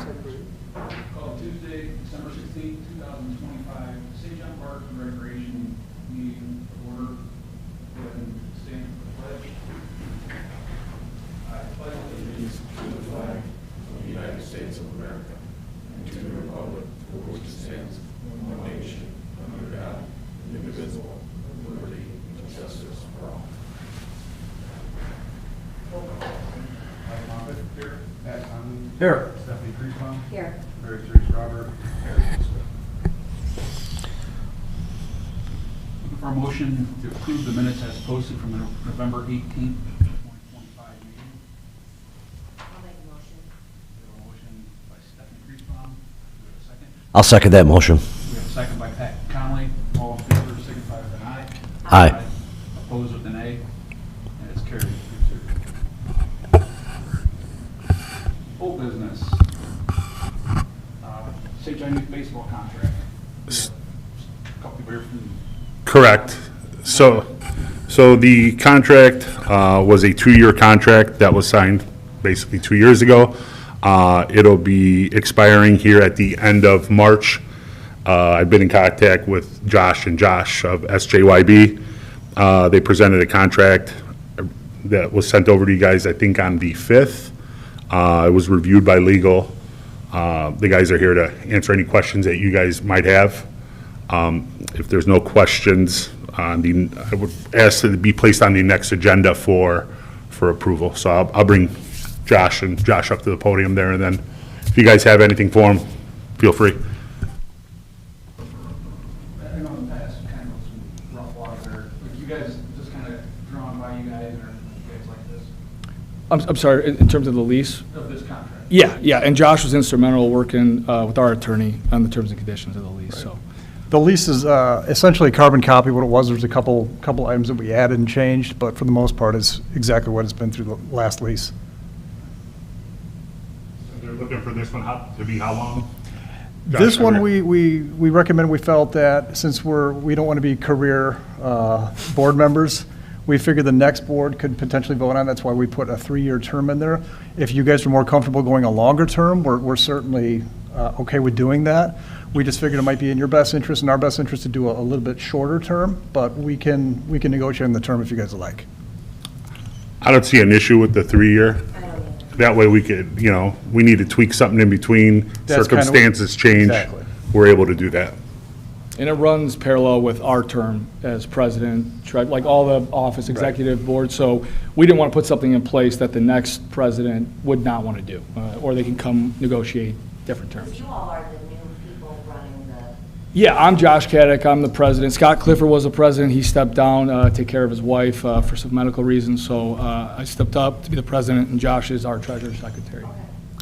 Call Tuesday, December 16th, 2025, St. John Park and Recreation meeting to order. Go ahead and stand for the pledge. I pledge allegiance to the flag of the United States of America and to the republic for which it stands, one nation, under God, indivisible, with liberty and justice for all. Mike Moffett, here. Pat Conley. Here. Stephanie Griesbaum. Here. Mary Therese Robert. Looking for a motion to approve the minutes as posted from the November 18th, 2025 meeting. I'll make a motion. We have a motion by Stephanie Griesbaum. Do we have a second? I'll second that motion. We have a second by Pat Conley. All in favor, signify with an aye. Aye. Opposed with an A. And it's carried. Old business. St. John Youth Baseball contract. A couple people here from. Correct. So the contract was a 2-year contract that was signed basically 2 years ago. It'll be expiring here at the end of March. I've been in contact with Josh of SJYB. They presented a contract that was sent over to you guys, I think, on the 5th. It was reviewed by legal. The guys are here to answer any questions that you guys might have. If there's no questions, I would ask that it be placed on the next agenda for approval. So I'll bring Josh up to the podium there, and then if you guys have anything for him, feel free. I know in the past, kind of some rough water there. Like you guys, just kind of drawn by you guys, or you guys like this, I'm sorry, in terms of the lease? of this contract? Yeah, and Josh was instrumental working with our attorney on the terms and conditions of the lease, so. The lease is essentially a carbon copy of what it was. There's a couple items that we added and changed, but for the most part, it's exactly what it's been through the last lease. So they're looking for this one to be how long? This one, we recommend, we felt that since we don't want to be career board members, we figured the next board could potentially vote on. That's why we put a 3-year term in there. If you guys are more comfortable going a longer term, we're certainly okay with doing that. We just figured it might be in your best interest and our best interest to do a little bit shorter term, but we can negotiate on the term if you guys like. I don't see an issue with the 3-year. That way we could, we need to tweak something in between, That's kind of- circumstances change. Exactly. We're able to do that. And it runs parallel with our term as president, like all the office executive board. So we didn't want to put something in place that the next president would not want to do, or they can come negotiate different terms. You all are the new people running the, Yeah, I'm Josh Caddick, I'm the president. Scott Clifford was the president, he stepped down to take care of his wife for some medical reasons, so I stepped up to be the president, and Josh is our treasurer secretary.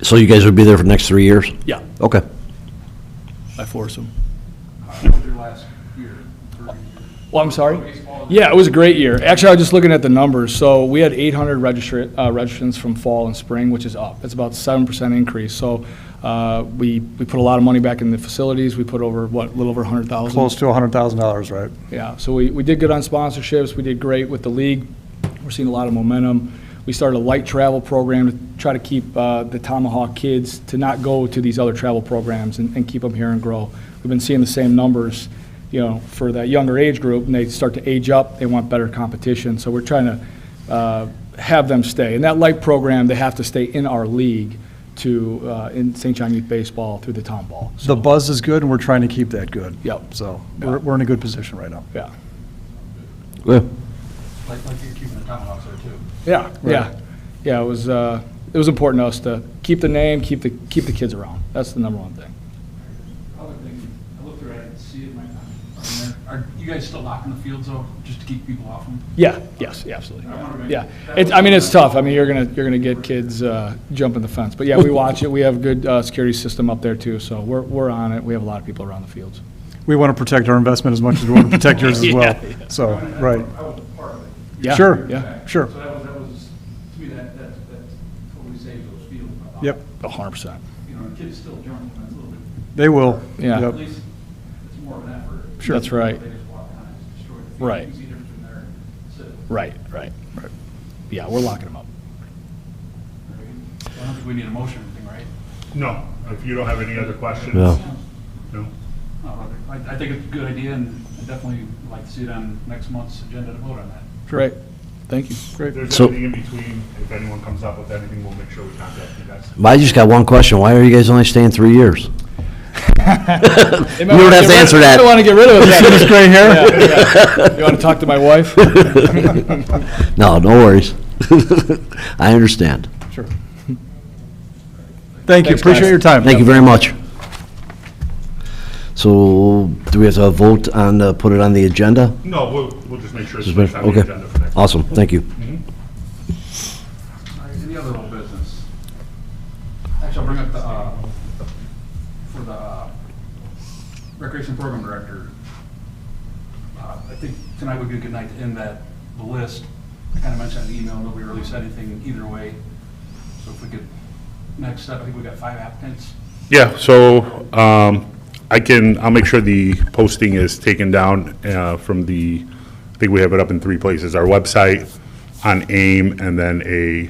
So you guys would be there for the next 3 years? Yeah, Okay. I force him. What was your last year? Well, I'm sorry? Baseball? Yeah, it was a great year. Actually, I was just looking at the numbers. So we had 800 registrants from fall and spring, which is up. It's about 7% increase. So we put a lot of money back in the facilities. We put over, a little over 100,000? Close to $100,000, right? Yeah, so we did good on sponsorships. We did great with the league. We're seeing a lot of momentum. We started a light travel program to try to keep the Tomahawk kids to not go to these other travel programs and keep them here and grow. We've been seeing the same numbers, for that younger age group, and they start to age up, they want better competition. So we're trying to have them stay. And that light program, they have to stay in our league in St. John Youth Baseball through the town ball. So, The buzz is good, and we're trying to keep that good. Yep. So Yeah. we're in a good position right now. yeah. Good. Like you're keeping the Tomahawks there too. Yeah, yeah. It was important to us to keep the name, keep the kids around. That's the number one thing. Other thing, I looked through it, I didn't see it, are you guys still locking the fields though, just to keep people off them? Yeah, yes, absolutely. I wanna make- Yeah, that it's, was- it's tough. I mean, you're gonna get kids jumping the fence. But yeah, we watch it. We have a good security system up there too, so we're on it. We have a lot of people around the fields. We want to protect our investment as much as we want to protect yours as well. So, right. I was a part of it. Yeah, Sure. Yeah, Sure. So that was, to me, that totally saved those fields. I thought. Yep, 100%. Kids still jumping, that's a little bit, they will. Yeah. Yep. at least it's more of an effort. Sure. That's right. They just walk on and destroy the field. Right. You can see the difference between there and sit. Right. Yeah, we're locking them up. I don't think we need a motion or anything, right? No, if you don't have any other questions. Yeah. No? I think it's a good idea, and I'd definitely like to see it on next month's agenda to vote on that. Great. Thank you. If there's So- anything in between, if anyone comes up with anything, we'll make sure we contact you guys. But I just got one question. Why are you guys only staying 3 years? You don't have to answer that. I want to get rid of it. See this gray hair? You want to talk to my wife? No, no worries. I understand. Sure. Thank you, Thanks, appreciate guys. your time. Thank you very much. So, do we have to vote on, put it on the agenda? No, we'll just make sure it's Just placed make- on the Okay, agenda for next. awesome, thank you. All right, any other old business? Actually, I'll bring up for the Recreation Program Director. I think tonight would be a good night to end the list. I kind of mentioned in the email, nobody really said anything either way. So if we could, next step, I think we got 5 applicants. Yeah, so, I'll make sure the posting is taken down, from I think we have it up in 3 places, our website, on AIM, and then a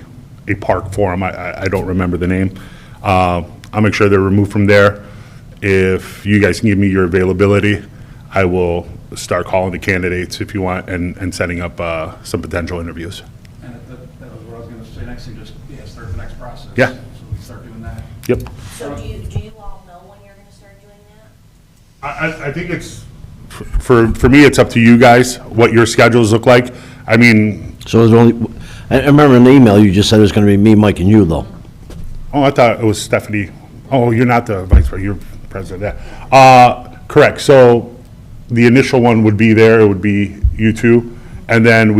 park forum, I don't remember the name. I'll make sure they're removed from there. If you guys can give me your availability, I will start calling the candidates if you want, and setting up, some potential interviews. And that was what I was going to say next, and just, start the next process. Yeah. So we start doing that. Yep. So do you all know when you're gonna start doing that? I think it's, for me, it's up to you guys, what your schedules look like. I mean, So is there only, I remember in the email, you just said it was gonna be me, Mike, and you, though. oh, I thought it was Stephanie. Oh, you're not the vice president, you're president. Correct, so the initial one would be there, it would be you two, and then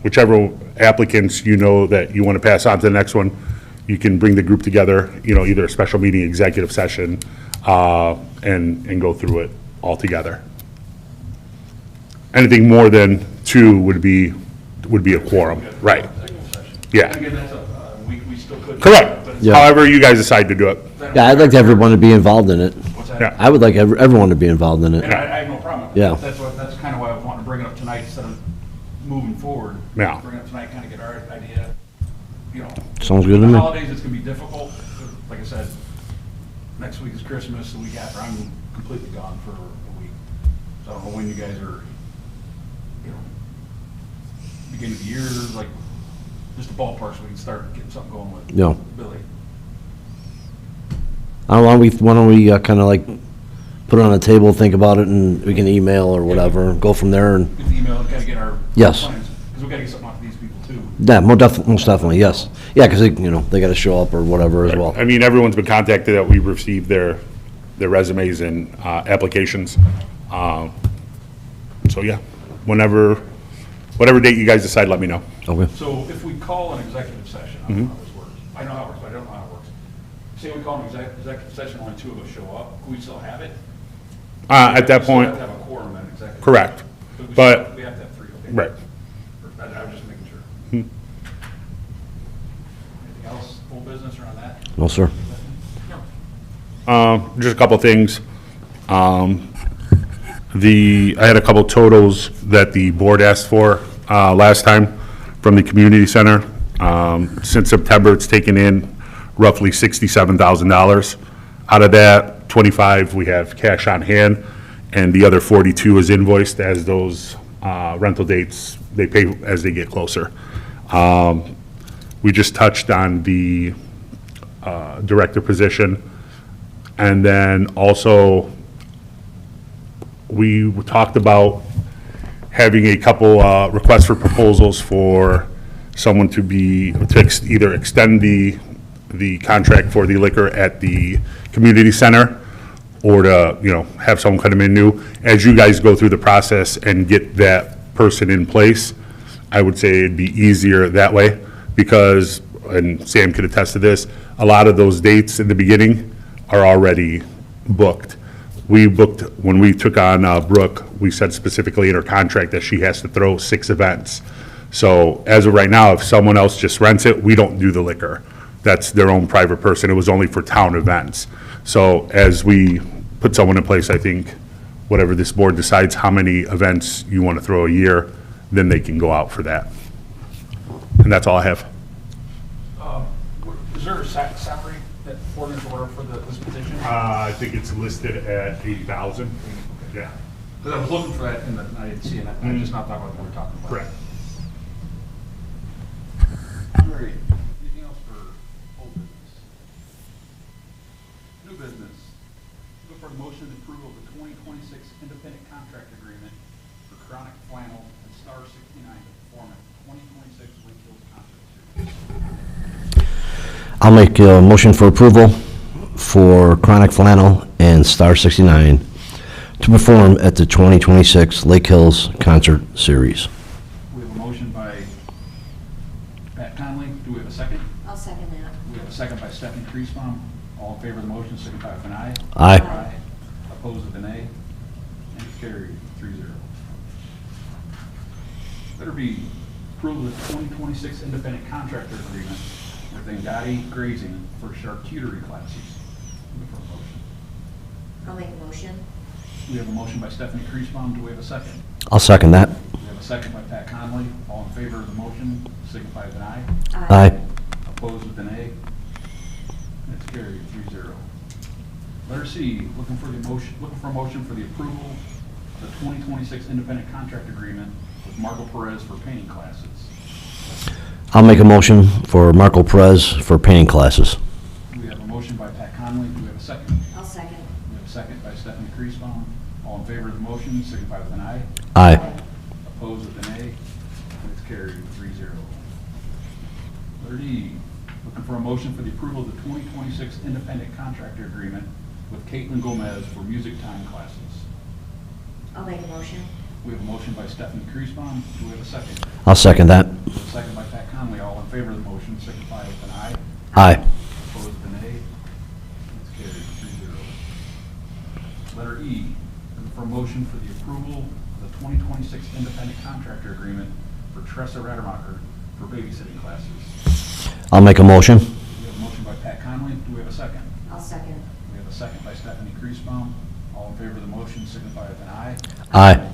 whichever applicants you know that you want to pass on to the next one, you can bring the group together, either a special meeting, executive session, and go through it all together. Anything more than 2 would be a quorum, right? Executive session. Yeah. And again, that's we still could. Correct, But it's- Yeah. however you guys decide to do it. Yeah, I'd like everyone to be involved in it. What's that? Yeah. I would like everyone to be involved in And it. I have no problem with that. Yeah. That's kind of why I was wanting to bring it up tonight instead of moving forward. Yeah. Bring it up tonight, kind of get our idea, Sounds good to The me. holidays, it's going to be difficult. Like I said, next week is Christmas, the week after, I'm completely gone for a week. So I don't know when you guys are, beginning of the year, like, just a ballpark so we can start getting something going with Yeah. Billy. Why don't we kind of like put it on the table, think about it, and we can email or whatever, go from there, and, Get the email and kind of get our Yes. plans. Because we got to get something off of these people too. yeah, most definitely, yes. Yeah, because, they gotta show up or whatever as well. I mean, everyone's been contacted that we received their resumes and applications. So, yeah, whatever date you guys decide, let me know. Okay. So if we call an executive session, I don't know how this works. I know how it works, but I don't know how it works. Say we call an executive session, only 2 of us show up, can we still have it? At that We still point, have to have a quorum in executive. correct. We But, We have to have 3, okay. right. I was just making sure. Anything else, full business around that? No, sir. Just a couple of things. I had a couple totals that the board asked for last time from the community center. Since September, it's taken in roughly $67,000. Out of that, 25 we have cash on hand, and the other 42 is invoiced as those rental dates, they pay as they get closer. We just touched on the director position. And then also, we talked about having a couple requests for proposals for someone to either extend the contract for the liquor at the community center, or to, have someone come in new. As you guys go through the process and get that person in place, I would say it'd be easier that way, because, and Sam could attest to this, a lot of those dates in the beginning are already booked. When we took on Brooke, we said specifically in her contract that she has to throw 6 events. So as of right now, if someone else just rents it, we don't do the liquor. That's their own private person. It was only for town events. So as we put someone in place, I think whatever this board decides, how many events you want to throw a year, then they can go out for that. And that's all I have. Is there a salary that ordinance order for this position? I think it's listed at 80,000. Yeah, Because I was looking for that and I didn't see it. I just not thought about what we were talking about. correct. All right. Anything else for old business? New business. Look for a motion to approval of the 2026 independent contract agreement for Chronic Flannel and Star 69 to perform at the 2026 Lake Hills Concert Series. I'll make a motion for approval for Chronic Flannel and Star 69 to perform at the 2026 Lake Hills Concert Series. We have a motion by Pat Conley. Do we have a second? I'll second that. We have a second by Stephanie Kriesbaum. All in favor of the motion, signify with an aye. Aye. Opposed with an nay. And it's carried 3-0. Better be approval of the 2026 independent contractor agreement with Angadi Grazing for charcuterie classes. Looking for a motion. I'll make a motion. We have a motion by Stephanie Kriesbaum. Do we have a second? I'll second that. We have a second by Pat Conley. All in favor of the motion, signify with an aye. Aye. Opposed with an A. That's carried 3-0. Letter C, looking for a motion for the approval of the 2026 independent contract agreement with Marco Perez for painting classes. I'll make a motion for Marco Perez for painting classes. We have a motion by Pat Conley. Do we have a second? I'll second. We have a second by Stephanie Kriesbaum. All in favor of the motion, signify with an aye. Aye. Opposed with an A. That's carried 3-0. Letter D, looking for a motion for the approval of the 2026 independent contractor agreement with Caitlin Gomez for music time classes. I'll make a motion. We have a motion by Stephanie Kriesbaum. Do we have a second? I'll second that. We have a second by Pat Conley. All in favor of the motion, signify with an aye. Aye. Opposed with an A. That's carried 3-0. Letter E, looking for a motion for the approval of the 2026 independent contractor agreement for Tressa Rademacher for babysitting classes. I'll make a motion. We have a motion by Pat Conley. Do we have a second? I'll second. We have a second by Stephanie Kriesbaum. All in favor of the motion, signify with an aye. Aye.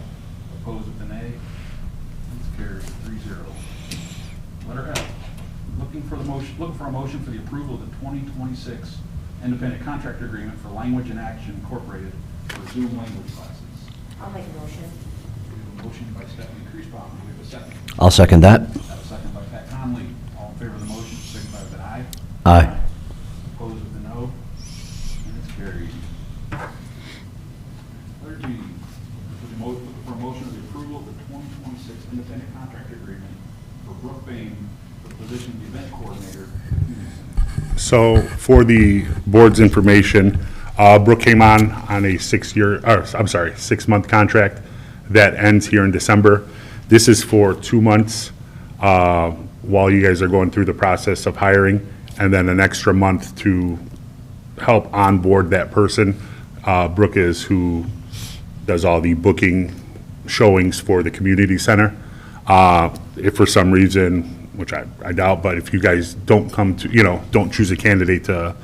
Opposed with an A. That's carried 3-0. Letter F, looking for a motion for the approval of the 2026 independent contractor agreement for Language and Action Incorporated for Zoom language classes. I'll make a motion. We have a motion by Stephanie Kriesbaum. Do we have a second? I'll second that. I have a second by Pat Conley. All in favor of the motion, signify with an aye. Aye. Opposed with a no. And it's carried. Letter G, looking for a motion of the approval of the 2026 independent contractor agreement for Brooke Bain for the position of event coordinator at the community center. So for the board's information, Brooke came on a 6-month contract that ends here in December. This is for 2 months while you guys are going through the process of hiring, and then an extra month to help onboard that person. Brooke is who does all the booking showings for the community center. If for some reason, which I doubt, but if you guys don't come to, don't choose a candidate to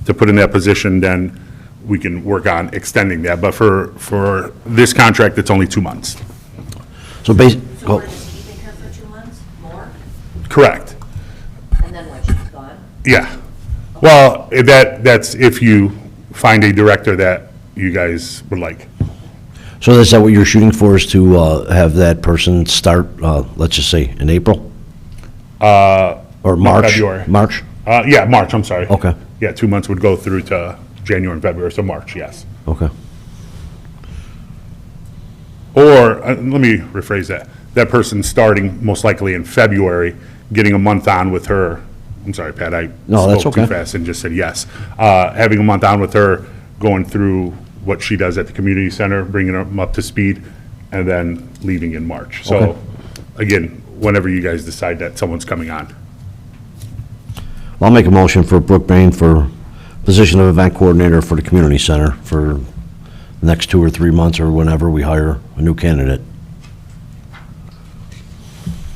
put in that position, then we can work on extending that. But for this contract, it's only 2 months. So So we're just keeping her for 2 months more? Correct. And then what, she's gone? Yeah. Well, that's if you find a director that you guys would like. So is that what you're shooting for, is to have that person start, let's just say, in April? Or March? February. March? Yeah, March, I'm sorry. Okay. Yeah, 2 months would go through to January and February, so March, yes. Okay. Or, let me rephrase that. That person starting most likely in February, getting a month on with her. I'm sorry, Pat, I No, that's spoke too okay. fast and just said yes. Having a month on with her, going through what she does at the community center, bringing them up to speed, and then leaving in March. So, Okay. again, whenever you guys decide that someone's coming on. Well, I'll make a motion for Brooke Bain for position of event coordinator for the community center for the next 2 or 3 months, or whenever we hire a new candidate.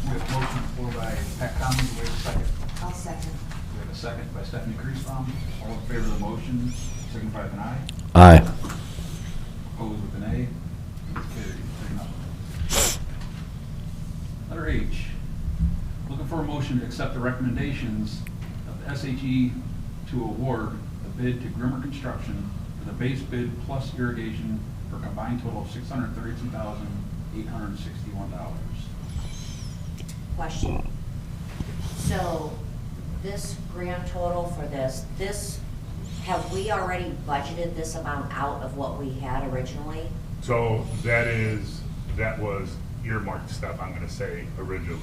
We have a motion on the floor by Pat Conley. Do we have a second? I'll second. We have a second by Stephanie Kriesbaum. All in favor of the motion, signify with an aye. Aye. Opposed with an A. It's carried 3-0. Letter H, looking for a motion to accept the recommendations of the SHE to award the bid to Grimmer Construction for the base bid plus irrigation for a combined total of $632,861. Question. So this grand total for this, have we already budgeted this amount out of what we had originally? So that was earmarked stuff, I'm gonna say, originally.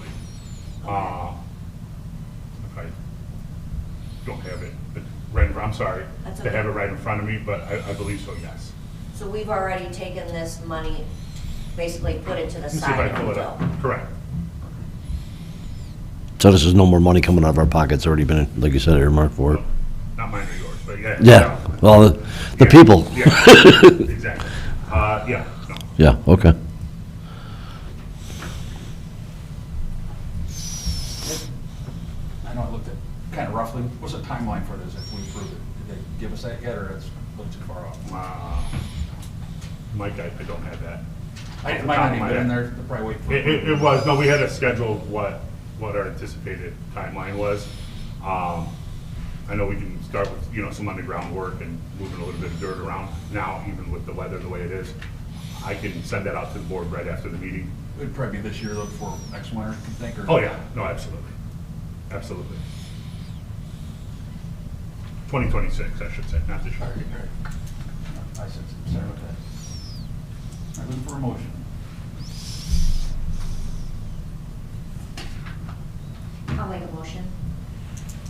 If I don't have it, but I'm sorry That's to have it okay. right in front of me, but I believe so, yes. So we've already taken this money, basically put it to the Let me see if side I of pull the it up. bill. Correct. So this is no more money coming out of our pockets, already been, like you said, earmarked for it. Not mine or yours, but yeah. Yeah, well, the Yeah, people. Yeah, exactly. Yeah, no. Yeah, okay. I know I looked at kind of roughly, what's the timeline for this if we approve it? Did they give us that yet, or it's a little too far off? Mike, I don't have that. It might not even been in there, they'll probably wait for. It was, no, we had to schedule what our anticipated timeline was. I know we can start with, some underground work and moving a little bit of dirt around now, even with the weather the way it is. I can send that out to the board right after the meeting. It'd probably be this year, though, before next winter, you think, or? Oh, yeah, no, absolutely. Absolutely. 2026, I should say, not this All year. right, all right. I said, sorry about that. I'm looking for a motion. I'll make a motion.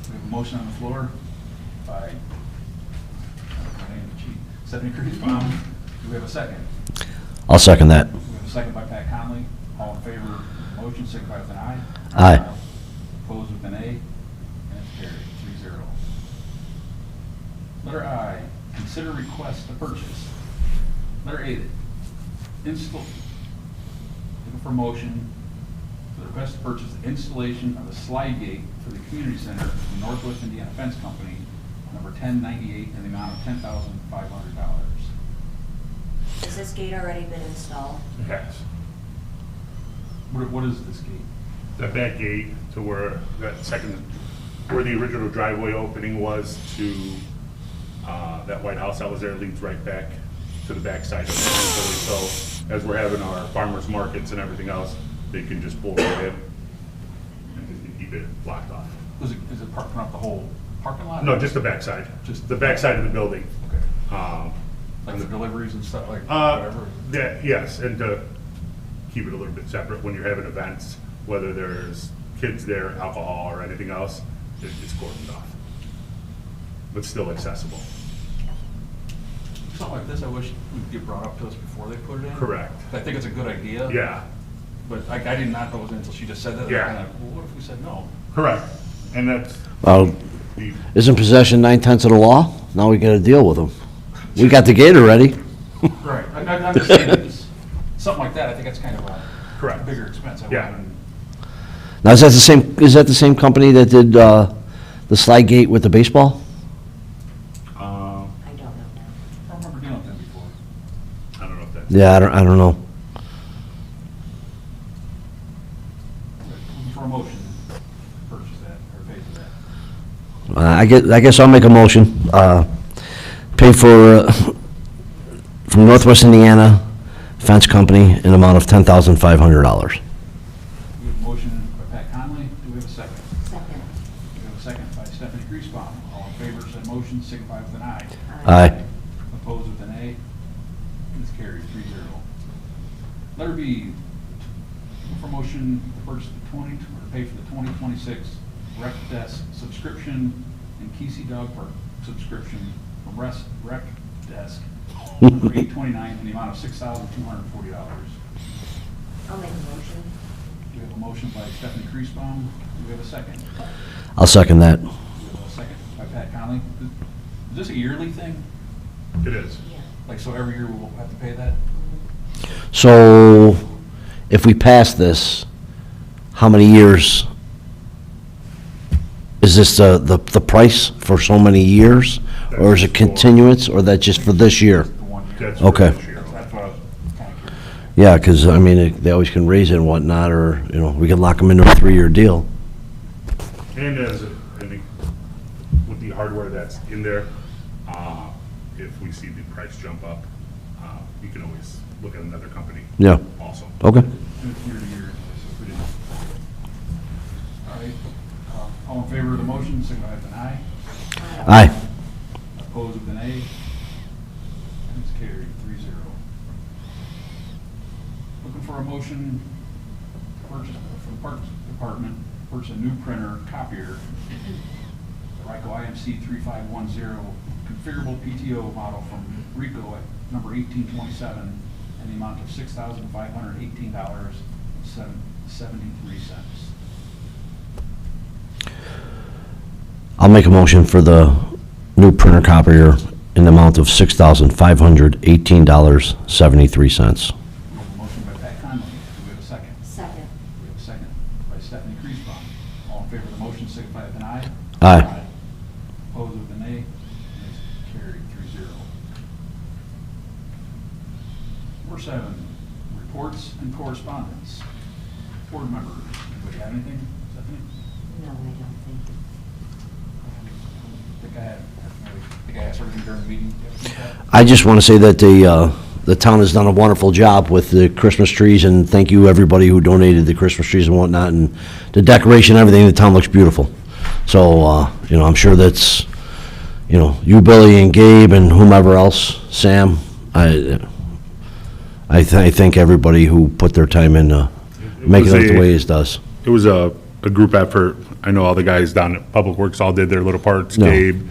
We have a motion on the floor by, my name is Chief, Stephanie Creasbaum. Do we have a second? I'll second that. We have a second by Pat Conley. All in favor of the motion, signify with an aye. Aye. Opposed with an A, and it's carried, 3-0. Letter I, consider request to purchase. Letter A, looking for motion for the request to purchase the installation of a slide gate for the community center from Northwest Indiana Fence Company, number 1098, in the amount of $10,500. Has this gate already been installed? It has. What is this gate? That back gate to where where the original driveway opening was to that White House that was there leads right back to the backside of the facility. So as we're having our farmers markets and everything else, they can just pull right in and just keep it blocked off. Is it parking up the whole parking lot? No, just the backside, Just- the backside of the building. Okay. Um, Like the deliveries and stuff, like Uh, whatever? yes, and to keep it a little bit separate when you're having events, whether there's kids there, alcohol, or anything else, it's cordoned off. But still accessible. Something like this, I wish would get brought up to us before they put it in. Correct. I think it's a good idea. Yeah, But I did not know it was until she just said that. Yeah. And I, well, what if we said no? correct. And that's Well, the, isn't possession 9/10 of the law? Now we gotta deal with them. We got the gate already. Right. I'm just saying, it's something like that, I think that's kind of a Correct. bigger expense. I Yeah. wouldn't- Now, is that the same company that did, the slide gate with the baseball? I don't know that. I don't remember dealing with them before. I don't know if that's. Yeah, I don't know. Looking for a motion to purchase that or pay for that. I guess I'll make a motion, pay for, from Northwest Indiana Fence Company in amount of $10,500. We have a motion by Pat Conley. Do we have a second? Second. We have a second by Stephanie Creasbaum. All in favor of said motion, signify with an aye. Aye. Opposed with an A. It's carried, 3-0. Letter B, for motion to purchase the or to pay for the 2026 rec desk subscription and Kesey Dog Park subscription from Rec Desk, number 829, in the amount of $6,240. I'll make a motion. We have a motion by Stephanie Creasbaum. Do we have a second? I'll second that. We have a second by Pat Conley. Is this a yearly thing? It is. Yeah. Like, so every year we'll have to pay that? So, if we pass this, how many years? Is this the price for so many years? Or is it continuance, or that just for this year? The 1 year? That's for Okay. this year. That's what I was kind of curious. Yeah, because, I mean, they always can raise it and whatnot, or, we can lock them into a 3-year deal. And with the hardware that's in there, if we see the price jump up, we can always look at another company Yeah, also. okay. Year to year, so if we didn't. All right, all in favor of the motion, signify with an aye. Aye. Opposed with an A. And it's carried 3-0. Looking for a motion to purchase, from the Parks Department, purchase a new printer, copier, the Rico IMC 3510, configurable PTO model from Rico at number 1827, and the amount of $6,518.73. I'll make a motion for the new printer copier in the amount of $6,518.73. Motion by Pat Conley. Do we have a second? Second. We have a second by Stephanie Kriesbaum. All in favor of the motion, signify with an aye. Aye. Opposed with a nay. And it's carried 3-0. Number 7, reports and correspondence. Board members, anybody have anything? Stephanie? No, I don't think. I asked everything during the meeting. Do you have anything, Pat? I just want to say that the town has done a wonderful job with the Christmas trees, and thank you, everybody who donated the Christmas trees and whatnot, and the decoration, everything, the town looks beautiful. So, I'm sure that's, you, Billy, and Gabe, and whomever else, Sam, I thank everybody who put their time in making it the way it does. It was a group effort. I know all the guys down at Public Works all did their little parts. No. Gabe,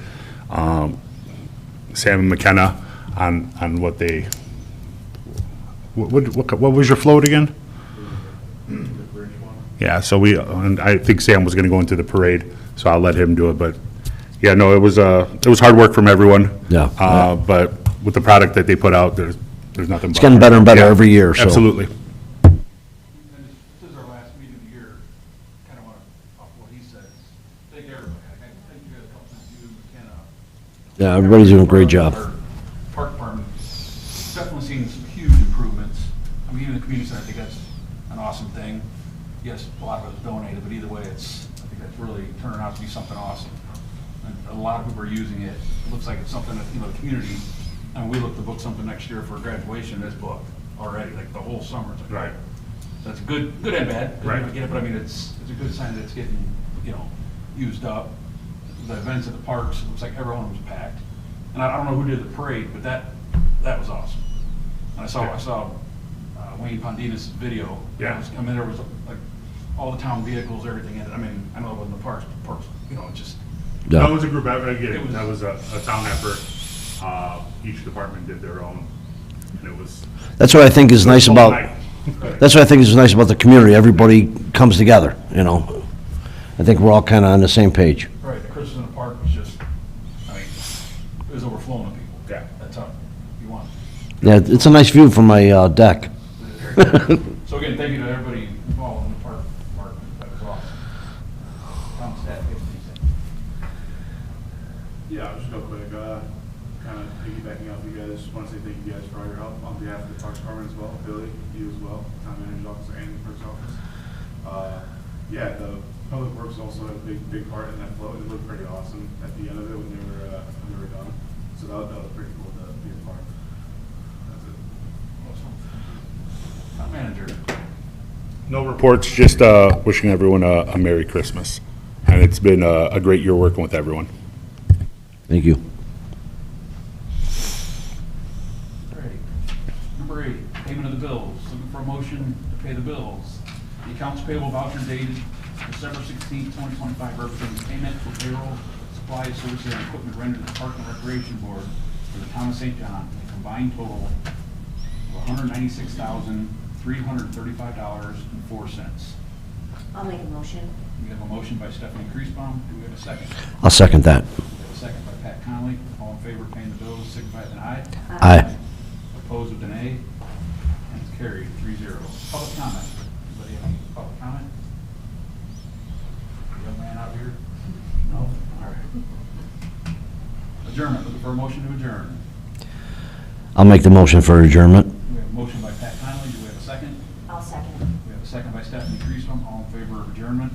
Sam and McKenna on what they, what was your float again? Yeah, so and I think Sam was gonna go into the parade, so I'll let him do it, but, yeah, no, it was hard work from everyone. Yeah. But with the product that they put out, there's nothing but. It's getting better and better Yeah, every year, so. Absolutely. And this is our last meeting of the year. Kind of want to, off what he said, thank everybody. I thank you guys a couple times, you and McKenna. Yeah, everybody's doing a great job. Our Park department, definitely seen some huge improvements. I mean, even the community center, I think that's an awesome thing. Yes, a lot of it was donated, but either way, I think that's really turning out to be something awesome. And a lot of people are using it. It looks like it's something that, the community, and we look to book something next year for graduation, it's booked already, like the whole summer. It's like, Right. That's good and bad. Right. I get it, but I mean, it's a good sign that it's getting, used up. The events at the parks, it looks like everyone was packed. And I don't know who did the parade, but that was awesome. And I saw Wayne Pondinas' video. Yeah. I mean, there was like all the town vehicles, everything in it. I mean, I know it wasn't the parks, it just, Yeah. That was a group effort, I get It it, was- that was a town effort. Each department did their own, and it was. That's what I think is nice Whole about, night. that's what I think is nice about the community. Everybody comes together, I think we're all kind of on the same page. right, the Christmas in the park was just, I mean, it was overflowing with people. Yeah. That's how you want it. Yeah, it's a nice view from my deck. So again, thank you to everybody involved in the park department. That was awesome. Tom, staff, you have anything to say? Yeah, I'll just real quick, kind of piggybacking off you guys, just want to say thank you guys for all your help on behalf of the Parks Department as well, Billy, you as well, Town Manager's Office and the Clerk's Office. Yeah, the Public Works also had a big part in that float. It looked pretty awesome at the end of it when they were done. So that was pretty cool to be a part of. That's it. Awesome. Town manager. No reports, just wishing everyone a Merry Christmas. And it's been a great year working with everyone. Thank you. Alrighty. Number 8, payment of the bills. Looking for a motion to pay the bills. The accounts payable voucher dated December 16, 2025 represents payment for payroll, supplies, services, and equipment rendered to the Park and Recreation Board for the town of St. John, a combined total of $196,335.04. I'll make a motion. We have a motion by Stephanie Kriesbaum. Do we have a second? I'll second that. We have a second by Pat Conley. All in favor of paying the bills, signify with an aye. Aye. Opposed with an A. And it's carried 3-0. Public comment. Anybody have any public comment? Young man out here? No? All right. Adjournment. Looking for a motion to adjourn. I'll make the motion for adjournment. We have a motion by Pat Conley. Do we have a second? I'll second. We have a second by Stephanie Kriesbaum. All in favor of adjournment,